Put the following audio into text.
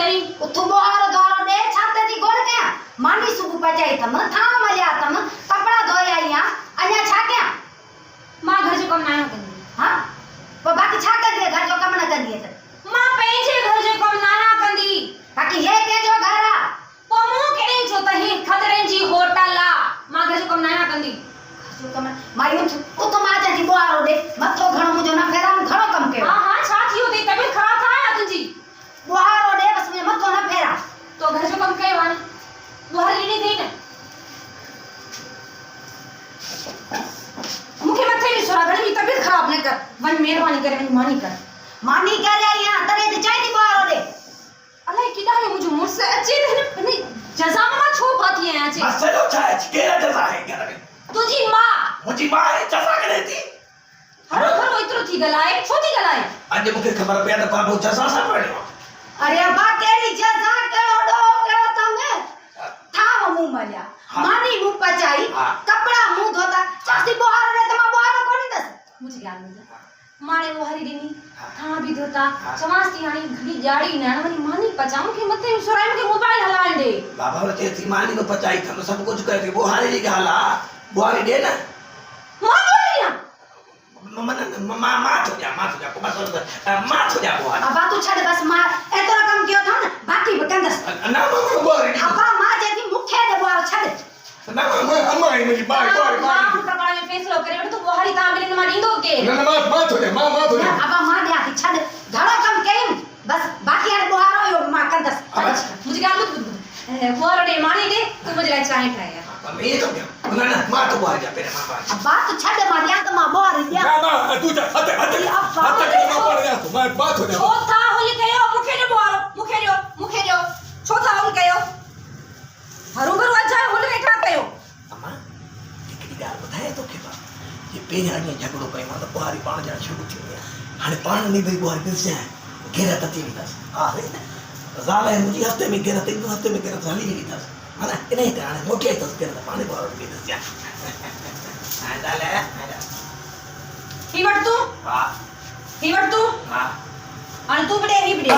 करी उथु बोहारो द्वारो दे छाते दी गोड़ के मानी सुबु पचाई थम था मलिया तम कपड़ा धोई आईया अया छा के मां घर जो कम ना कंदी हां पर बाकी छा कर दे घर जो कम ना कंदी है मां पेजे घर जो कम ना कंदी बाकी ये के जो घर आ पो मु केने जो त ही खतरे जी होटल आ मां घर जो कम ना कंदी जो कम माई उथु मां जा दी बोहारो दे मथो घणो मुजो ना फेरा मु घणो कम के हां हां छा थियो दी तबीयत खराब था या तुजी बोहारो दे बस मुझे मथो ना फेरा तो घर जो कम के वाने बोहार लीनी थी ने मुखे मथे नी सोरा घणी तबीयत खराब न कर वन मेहरबानी करे मानी कर यहां तरे ते चाय दी बोहारो दे अले किदा है मुझे मुझसे अच्छे ने जजा में छो पाती है अच्छे मसलो छा केरा जजा है घर में तुजी मां मुजी मां है जजा करे थी हरो हरो इतरो थी गलाए छो थी गलाए आज मुखे खबर पे त बाबू जजा सा पड़ियो अरे अब्बा केरी जजा केड़ो डो केड़ो तमे था मु मलिया मानी मु पचाई कपड़ा मु धोता चासी बोहारो ने तमा बोहारो कोनी दस मुझे गाल में माने वो हरी दिनी था भी धोता चमास्ती हानी घड़ी जाड़ी नानवनी मानी पचाऊ के मथे सोराय के मोबाइल हलाल दे बाबा ते थी मानी नो पचाई थम सब कुछ करे बोहारी दी गाला बोहारी दे ना मां बोलिया मां तो जा को बस मां तो जा बोहारी अब्बा तू छड़ बस मां एतरा कम कियो था ना बाकी बकंदस ना बोहारी अब्बा मां जेती मुखे दे बोहारो छड़ ना अम्मा ही मुजी बाई मां प्रकार में फैसलो करे तो बोहारी ता मिलन मा दींदो के ना मां तो जा मां तो जा अब्बा मां दे आती छड़ घणो कम कयम बस बाकी हर बोहारो यो मां कंदस मुझे गाल मत बोहारो दे मानी दे तू मुझे लाई चाय खाया मैं तो क्या ना मां तो बोहारी जा पेरे मां अब्बा तू छड़ मां दिया तो मां बोहारी दिया ना तू जा हटे के मां पड़ जा तू मैं बात हो जा छो था होली कयो मुखे दे बोहारो मुखे दो छो था होल कयो हरु भरु अच्छा होली एठा कयो अम्मा एकड़ी गाल बताए तो के ये पेणी झगड़ो कई मां तो बोहारी पाण जा शुरू थी हाने पाण नहीं भाई बोहारी मिल जाए घेरा तती विदास अरे जाले मुझे हफ्ते में घेरा तीन हफ्ते में घेरा झाली विदास हाने इने ते हाने मोटे तो घेरा पानी बोहारी विदास जा आ जाले हिवट तू हां आणि तू बडे ही बडे